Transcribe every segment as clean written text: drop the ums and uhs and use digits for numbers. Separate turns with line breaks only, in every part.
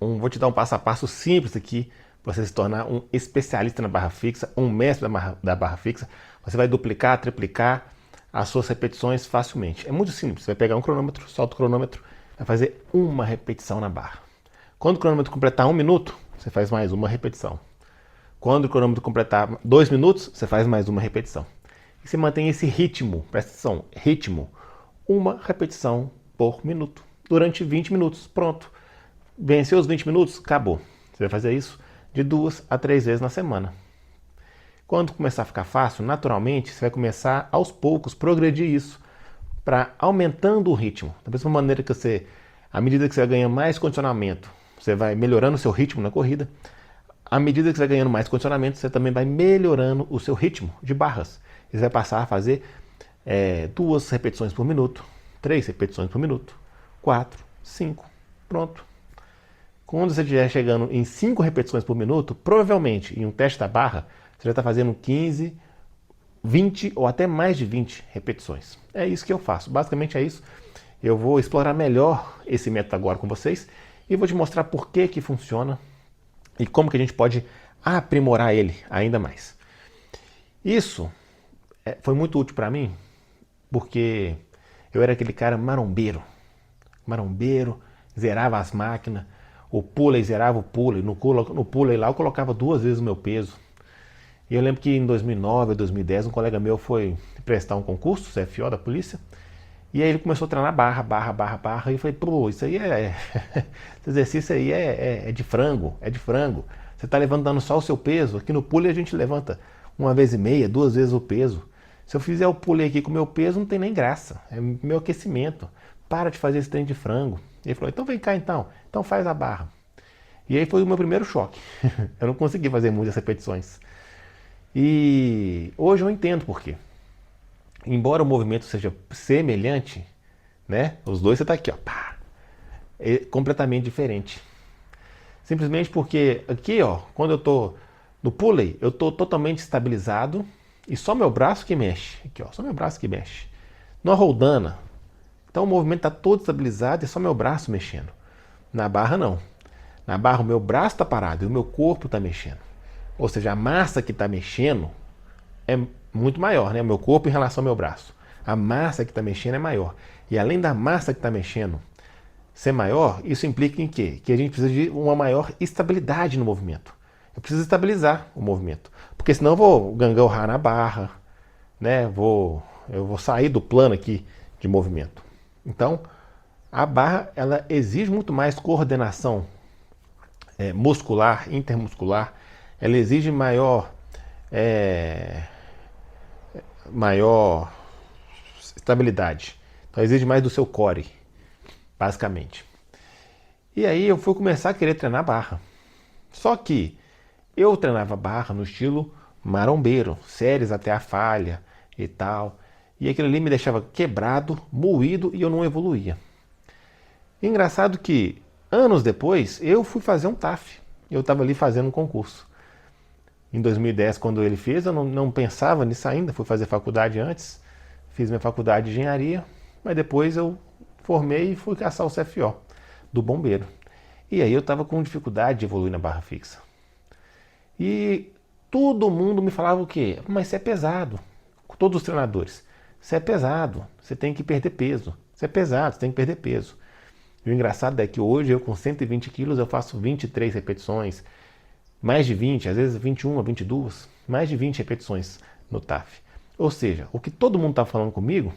vou te dar um passo a passo simples aqui para você se tornar um especialista na barra fixa, um mestre da barra fixa. Você vai duplicar, triplicar as suas repetições facilmente. É muito simples. Você vai pegar um cronômetro, solta o cronômetro, vai fazer uma repetição na barra. Quando o cronômetro completar 1 minuto, você faz mais uma repetição. Quando o cronômetro completar 2 minutos, você faz mais uma repetição. E você mantém esse ritmo, presta atenção, ritmo, uma repetição por minuto, durante 20 minutos. Pronto. Venceu os 20 minutos? Acabou. Você vai fazer isso de 2 a 3 vezes na semana. Quando começar a ficar fácil, naturalmente, você vai começar aos poucos progredir isso para aumentando o ritmo. Da mesma maneira que você, à medida que você vai ganhando mais condicionamento, você vai melhorando o seu ritmo na corrida. À medida que você vai ganhando mais condicionamento, você também vai melhorando o seu ritmo de barras. Você vai passar a fazer 2 repetições por minuto, 3 repetições por minuto, 4, 5, pronto. Quando você estiver chegando em 5 repetições por minuto, provavelmente em um teste da barra, você já está fazendo 15, 20 ou até mais de 20 repetições. É isso que eu faço. Basicamente é isso. Eu vou explorar melhor esse método agora com vocês e vou te mostrar por que funciona e como que a gente pode aprimorar ele ainda mais. Isso foi muito útil para mim porque eu era aquele cara marombeiro. Marombeiro, zerava as máquinas, o pulley zerava o pulley, no pulley lá eu colocava 2 vezes o meu peso. E eu lembro que em 2009 ou 2010 um colega meu foi prestar um concurso, CFO da polícia, e aí ele começou a treinar barra, e eu falei, pô, isso aí esse exercício aí é de frango, é de frango. Você está levantando só o seu peso, aqui no pulley a gente levanta 1 vez e meia, 2 vezes o peso. Se eu fizer o pulley aqui com o meu peso, não tem nem graça, é meu aquecimento. Para de fazer esse trem de frango. E ele falou, então vem cá então faz a barra. E aí foi o meu primeiro choque. Eu não consegui fazer muitas repetições. E hoje eu entendo por quê. Embora o movimento seja semelhante, né? Os dois você está aqui, ó, pá, é completamente diferente. Simplesmente porque aqui, ó, quando eu tô no pulley, eu tô totalmente estabilizado e só meu braço que mexe. Aqui, ó, só meu braço que mexe. Na roldana, então o movimento está todo estabilizado e é só meu braço mexendo. Na barra não. Na barra o meu braço está parado e o meu corpo está mexendo. Ou seja, a massa que está mexendo é muito maior, né? O meu corpo em relação ao meu braço. A massa que está mexendo é maior. E além da massa que está mexendo ser maior, isso implica em quê? Que a gente precisa de uma maior estabilidade no movimento. Eu preciso estabilizar o movimento. Porque senão eu vou gangorrar na barra, né? Eu vou sair do plano aqui de movimento. Então, a barra ela exige muito mais coordenação muscular, intermuscular. Ela exige é, maior estabilidade. Então exige mais do seu core, basicamente. E aí eu fui começar a querer treinar barra. Só que eu treinava barra no estilo marombeiro, séries até a falha e tal. E aquilo ali me deixava quebrado, moído e eu não evoluía. Engraçado que anos depois eu fui fazer um TAF. Eu estava ali fazendo um concurso. Em 2010, quando ele fez, eu não pensava nisso ainda. Fui fazer faculdade antes, fiz minha faculdade de engenharia, mas depois eu formei e fui caçar o CFO do bombeiro. E aí eu estava com dificuldade de evoluir na barra fixa. E todo mundo me falava o quê? Mas você é pesado. Todos os treinadores. Você é pesado, você tem que perder peso. Você é pesado, você tem que perder peso. E o engraçado é que hoje eu com 120 quilos eu faço 23 repetições, mais de 20, às vezes 21, 22, mais de 20 repetições no TAF. Ou seja, o que todo mundo está falando comigo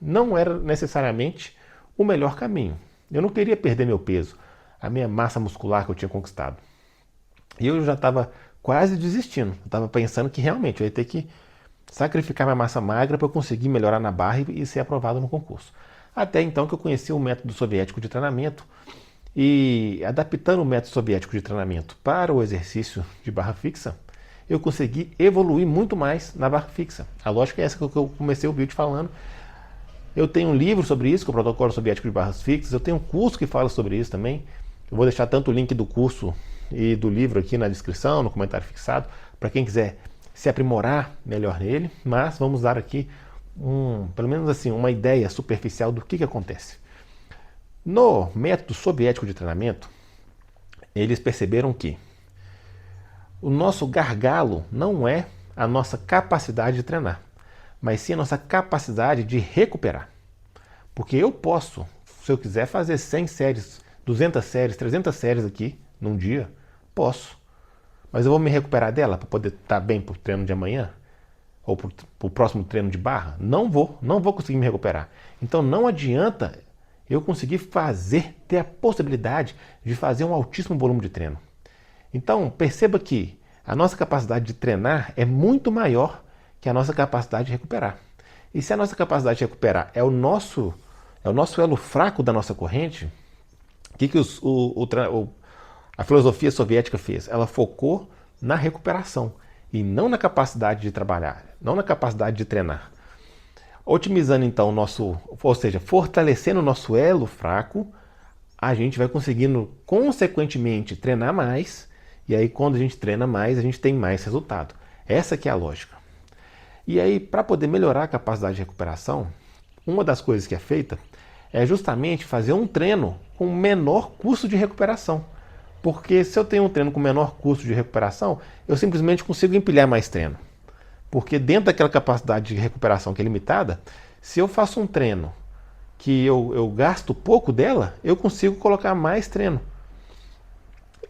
não era necessariamente o melhor caminho. Eu não queria perder meu peso, a minha massa muscular que eu tinha conquistado. E eu já estava quase desistindo. Eu estava pensando que realmente eu ia ter que sacrificar minha massa magra para eu conseguir melhorar na barra e ser aprovado no concurso. Até então que eu conheci o método soviético de treinamento e adaptando o método soviético de treinamento para o exercício de barra fixa, eu consegui evoluir muito mais na barra fixa. A lógica é essa que eu comecei o vídeo falando. Eu tenho um livro sobre isso, que é o Protocolo Soviético de Barras Fixas. Eu tenho um curso que fala sobre isso também. Eu vou deixar tanto o link do curso e do livro aqui na descrição, no comentário fixado, para quem quiser se aprimorar melhor nele. Mas vamos dar aqui pelo menos assim, uma ideia superficial do que acontece. No método soviético de treinamento, eles perceberam que o nosso gargalo não é a nossa capacidade de treinar, mas sim a nossa capacidade de recuperar. Porque eu posso, se eu quiser fazer 100 séries, 200 séries, 300 séries aqui num dia, posso. Mas eu vou me recuperar dela para poder estar bem para o treino de amanhã? Ou para o próximo treino de barra? Não vou conseguir me recuperar. Então não adianta eu conseguir ter a possibilidade de fazer um altíssimo volume de treino. Então perceba que a nossa capacidade de treinar é muito maior que a nossa capacidade de recuperar. E se a nossa capacidade de recuperar é o nosso elo fraco da nossa corrente, o que a filosofia soviética fez? Ela focou na recuperação e não na capacidade de trabalhar, não na capacidade de treinar. Otimizando então ou seja, fortalecendo o nosso elo fraco, a gente vai conseguindo consequentemente treinar mais, e aí quando a gente treina mais, a gente tem mais resultado. Essa que é a lógica. E aí, para poder melhorar a capacidade de recuperação, uma das coisas que é feita é justamente fazer um treino com menor custo de recuperação. Porque se eu tenho um treino com menor custo de recuperação, eu simplesmente consigo empilhar mais treino. Porque dentro daquela capacidade de recuperação que é limitada, se eu faço um treino que eu gasto pouco dela, eu consigo colocar mais treino.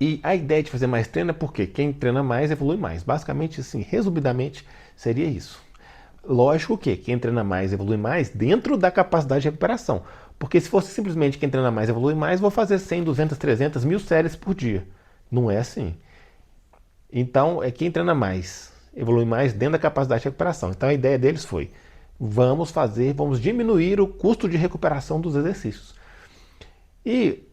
E a ideia de fazer mais treino é porque quem treina mais evolui mais. Basicamente, assim, resumidamente, seria isso. Lógico que quem treina mais evolui mais dentro da capacidade de recuperação. Porque se fosse simplesmente quem treina mais evolui mais, vou fazer 100, 200, 300, 1000 séries por dia. Não é assim. Então, é quem treina mais evolui mais dentro da capacidade de recuperação. Então, a ideia deles foi: vamos diminuir o custo de recuperação dos exercícios. E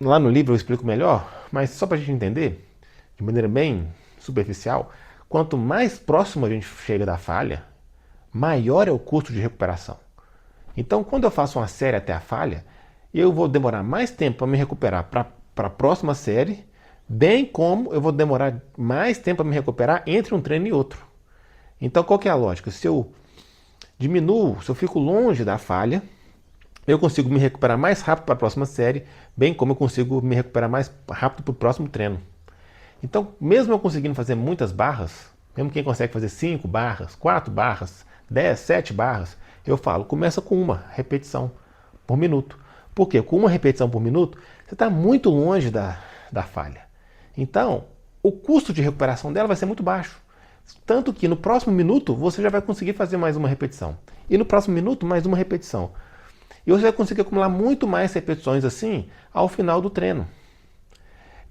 lá no livro eu explico melhor, mas só para a gente entender, de maneira bem superficial, quanto mais próximo a gente chega da falha, maior é o custo de recuperação. Então, quando eu faço uma série até a falha, eu vou demorar mais tempo para me recuperar para a próxima série, bem como eu vou demorar mais tempo para me recuperar entre um treino e outro. Então, qual que é a lógica? Se eu fico longe da falha, eu consigo me recuperar mais rápido para a próxima série, bem como eu consigo me recuperar mais rápido para o próximo treino. Então, mesmo eu conseguindo fazer muitas barras, mesmo quem consegue fazer 5 barras, 4 barras, 10, 7 barras, eu falo, começa com uma repetição por minuto. Por quê? Com uma repetição por minuto, você está muito longe da falha. Então, o custo de recuperação dela vai ser muito baixo. Tanto que no próximo minuto, você já vai conseguir fazer mais uma repetição. E no próximo minuto, mais uma repetição. E você vai conseguir acumular muito mais repetições assim ao final do treino.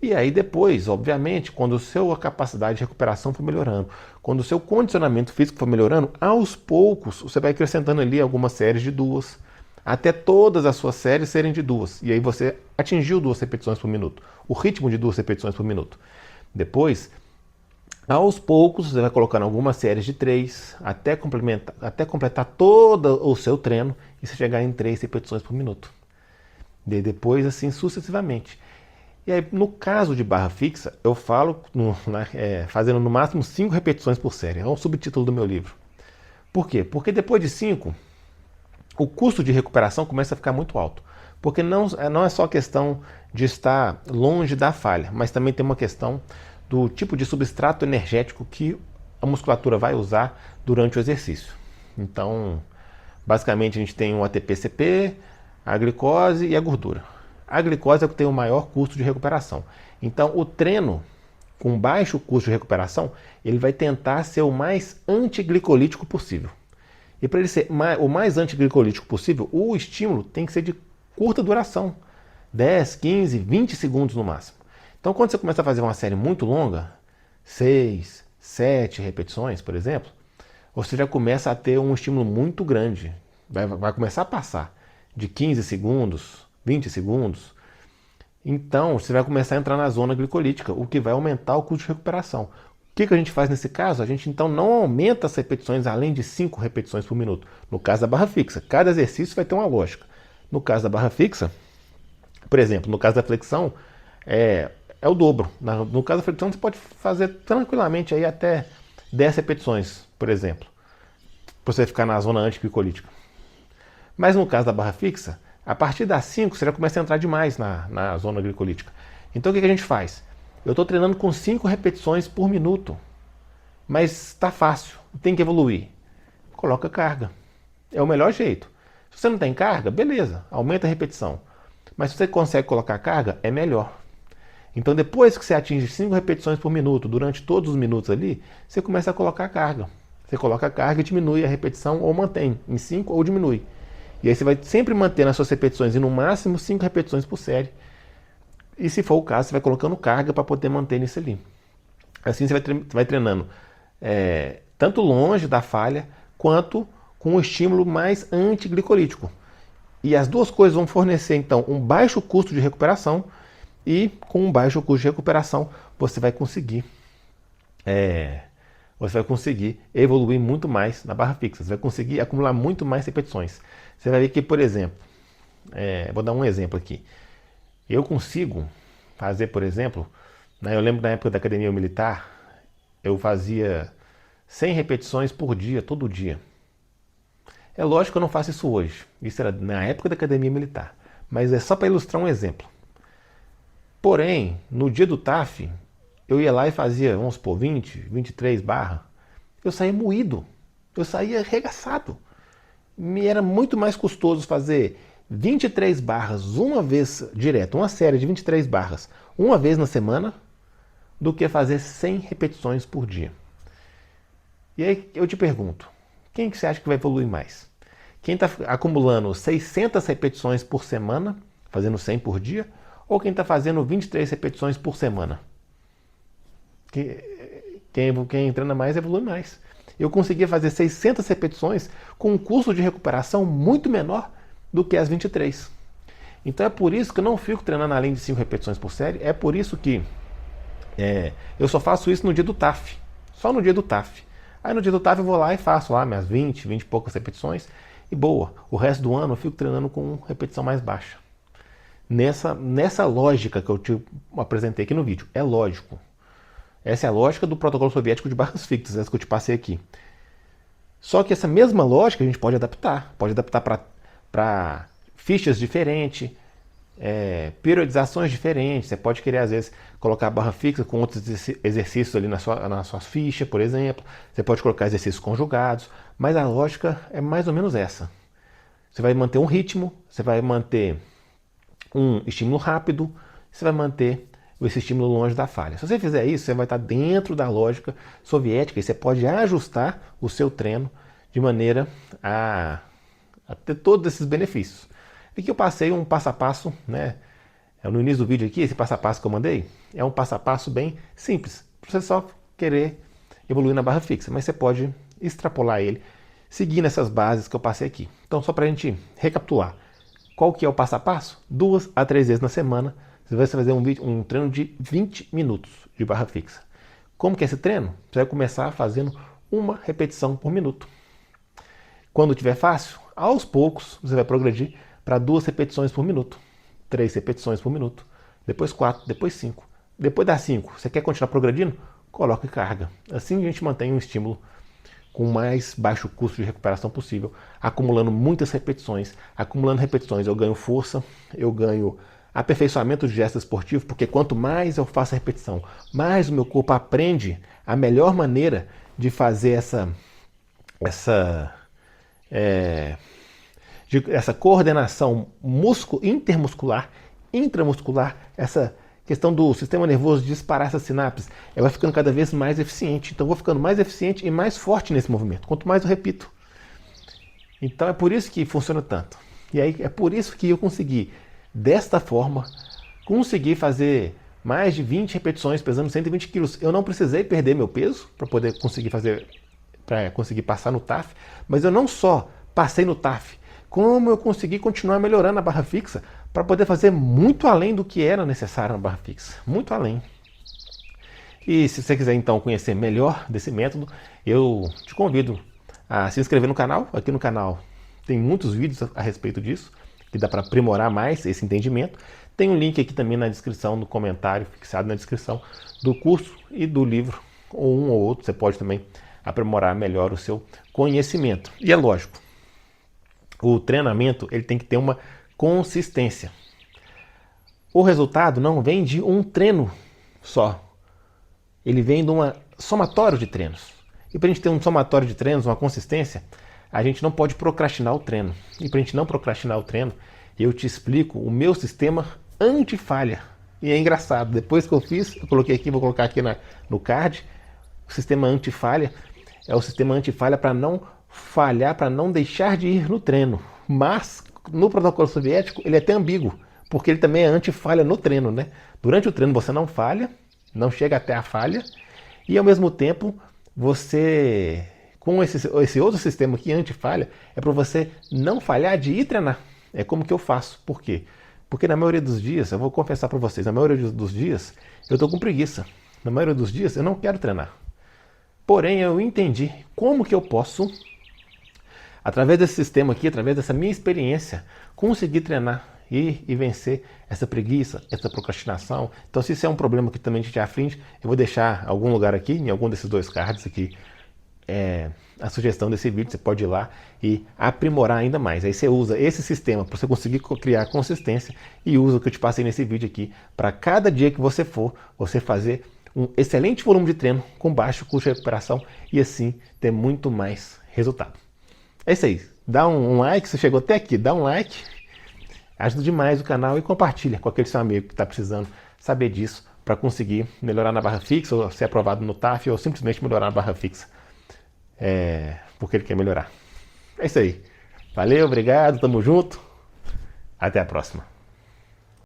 E aí depois, obviamente, quando a sua capacidade de recuperação for melhorando, quando o seu condicionamento físico for melhorando, aos poucos você vai acrescentando ali algumas séries de 2, até todas as suas séries serem de 2. E aí você atingiu 2 repetições por minuto, o ritmo de 2 repetições por minuto. Depois, aos poucos, você vai colocando algumas séries de 3, até completar todo o seu treino e você chegar em 3 repetições por minuto. E depois, assim sucessivamente. E aí, no caso de barra fixa, eu falo fazendo no máximo 5 repetições por série. É um subtítulo do meu livro. Por quê? Porque depois de 5, o custo de recuperação começa a ficar muito alto. Porque não é só questão de estar longe da falha, mas também tem uma questão do tipo de substrato energético que a musculatura vai usar durante o exercício. Então, basicamente a gente tem o ATP-CP, a glicose e a gordura. A glicose é o que tem o maior custo de recuperação. Então, o treino com baixo custo de recuperação, ele vai tentar ser o mais antiglicolítico possível. E para ele ser o mais antiglicolítico possível, o estímulo tem que ser de curta duração, 10, 15, 20 segundos no máximo. Então, quando você começa a fazer uma série muito longa, 6, 7 repetições, por exemplo, você já começa a ter um estímulo muito grande. Vai começar a passar de 15 segundos, 20 segundos. Então, você vai começar a entrar na zona glicolítica, o que vai aumentar o custo de recuperação. O que a gente faz nesse caso? A gente então não aumenta as repetições além de 5 repetições por minuto. No caso da barra fixa, cada exercício vai ter uma lógica. No caso da barra fixa, por exemplo, no caso da flexão, é o dobro. No caso da flexão, você pode fazer tranquilamente aí até 10 repetições, por exemplo, para você ficar na zona antiglicolítica. Mas no caso da barra fixa, A partir das 5, você já começa a entrar demais na zona glicolítica. Então o que a gente faz? Eu estou treinando com 5 repetições por minuto, mas está fácil, tem que evoluir. Coloca carga. É o melhor jeito. Se você não tem carga, beleza, aumenta a repetição. Mas se você consegue colocar carga, é melhor. Então depois que você atinge 5 repetições por minuto, durante todos os minutos ali, você começa a colocar carga. Você coloca a carga e diminui a repetição ou mantém em 5 ou diminui. E aí você vai sempre manter nas suas repetições e no máximo 5 repetições por série. E se for o caso, você vai colocando carga para poder manter nisso ali. Assim você vai treinando tanto longe da falha, quanto com um estímulo mais antiglicolítico. E as duas coisas vão fornecer, então, um baixo custo de recuperação, e com um baixo custo de recuperação você vai conseguir evoluir muito mais na barra fixa. Você vai conseguir acumular muito mais repetições. Você vai ver que, por exemplo, vou dar um exemplo aqui. Eu consigo fazer, por exemplo, eu lembro na época da academia militar, eu fazia 100 repetições por dia, todo dia. É lógico que eu não faço isso hoje. Isso era na época da academia militar. Mas é só para ilustrar um exemplo. Porém, no dia do TAF, eu ia lá e fazia, vamos supor, 20, 23 barras. Eu saía moído. Eu saía arregaçado. Me era muito mais custoso fazer 23 barras uma vez direto, uma série de 23 barras, uma vez na semana, do que fazer 100 repetições por dia. E aí eu te pergunto, quem que você acha que vai evoluir mais? Quem está acumulando 600 repetições por semana, fazendo 100 por dia, ou quem está fazendo 23 repetições por semana? Quem treina mais evolui mais. Eu conseguia fazer 600 repetições com um custo de recuperação muito menor do que as 23. Então é por isso que eu não fico treinando além de 5 repetições por série, é por isso que eu só faço isso no dia do TAF, só no dia do TAF. Aí no dia do TAF eu vou lá e faço lá minhas 20 e poucas repetições e boa. O resto do ano eu fico treinando com repetição mais baixa. Nessa lógica que eu te apresentei aqui no vídeo, é lógico. Essa é a lógica do protocolo soviético de barras fixas, essa que eu te passei aqui. Só que essa mesma lógica a gente pode adaptar para fichas diferentes, periodizações diferentes. Você pode querer, às vezes, colocar a barra fixa com outros exercícios ali na sua ficha, por exemplo. Você pode colocar exercícios conjugados, mas a lógica é mais ou menos essa. Você vai manter um ritmo, você vai manter um estímulo rápido, você vai manter esse estímulo longe da falha. Se você fizer isso, você vai estar dentro da lógica soviética e você pode ajustar o seu treino de maneira a ter todos esses benefícios. Aqui eu passei um passo a passo, né? No início do vídeo aqui, esse passo a passo que eu mandei, é um passo a passo bem simples, para você só querer evoluir na barra fixa, mas você pode extrapolar ele seguindo essas bases que eu passei aqui. Então, só para a gente recapitular, qual que é o passo a passo? 2 a 3 vezes na semana, você vai fazer um treino de 20 minutos de barra fixa. Como que é esse treino? Você vai começar fazendo uma repetição por minuto. Quando tiver fácil, aos poucos você vai progredir para 2 repetições por minuto, 3 repetições por minuto, depois 4, depois 5. Depois das 5, você quer continuar progredindo? Coloque carga. Assim a gente mantém um estímulo com o mais baixo custo de recuperação possível, acumulando muitas repetições. Acumulando repetições eu ganho força, eu ganho aperfeiçoamento de gesto esportivo, porque quanto mais eu faço a repetição, mais o meu corpo aprende a melhor maneira de fazer essa coordenação intermuscular, intramuscular, essa questão do sistema nervoso disparar essas sinapses, ela vai ficando cada vez mais eficiente. Então eu vou ficando mais eficiente e mais forte nesse movimento, quanto mais eu repito. Então é por isso que funciona tanto. E aí é por isso que eu consegui, desta forma, conseguir fazer mais de 20 repetições pesando 120 quilos. Eu não precisei perder meu peso para poder conseguir passar no TAF, mas eu não só passei no TAF, como eu consegui continuar melhorando a barra fixa para poder fazer muito além do que era necessário na barra fixa. Muito além. E se você quiser então conhecer melhor desse método, eu te convido a se inscrever no canal. Aqui no canal tem muitos vídeos a respeito disso, que dá para aprimorar mais esse entendimento. Tem um link aqui também na descrição, no comentário, fixado na descrição, do curso e do livro, ou um ou outro. Você pode também aprimorar melhor o seu conhecimento. E é lógico, o treinamento ele tem que ter uma consistência. O resultado não vem de um treino só. Ele vem de um somatório de treinos. E para a gente ter um somatório de treinos, uma consistência, a gente não pode procrastinar o treino. E para a gente não procrastinar o treino, eu te explico o meu sistema anti-falha. E é engraçado, depois que eu fiz, eu coloquei aqui, vou colocar aqui no card, o sistema anti-falha é o sistema anti-falha para não falhar, para não deixar de ir no treino. Mas no protocolo soviético ele é até ambíguo, porque ele também é anti-falha no treino, né? Durante o treino você não falha, não chega até a falha, e ao mesmo tempo você, com esse outro sistema aqui, anti-falha, é para você não falhar de ir treinar. É como que eu faço. Por quê? Porque na maioria dos dias, eu vou confessar para vocês, na maioria dos dias eu estou com preguiça. Na maioria dos dias eu não quero treinar. Porém, eu entendi como que eu posso, através desse sistema aqui, através dessa minha experiência, conseguir treinar e vencer essa preguiça, essa procrastinação. Então, se isso é um problema que também te aflige, eu vou deixar algum lugar aqui, em algum desses dois cards aqui, a sugestão desse vídeo. Você pode ir lá e aprimorar ainda mais. Aí você usa esse sistema para você conseguir criar consistência e usa o que eu te passei nesse vídeo aqui para cada dia que você for, você fazer um excelente volume de treino com baixo custo de recuperação e assim ter muito mais resultado. É isso aí. Dá um like, se chegou até aqui, dá um like, ajuda demais o canal e compartilha com aquele seu amigo que está precisando saber disso para conseguir melhorar na barra fixa, ou ser aprovado no TAF, ou simplesmente melhorar na barra fixa, porque ele quer melhorar. É isso aí. Valeu, obrigado, tamo junto. Até a próxima.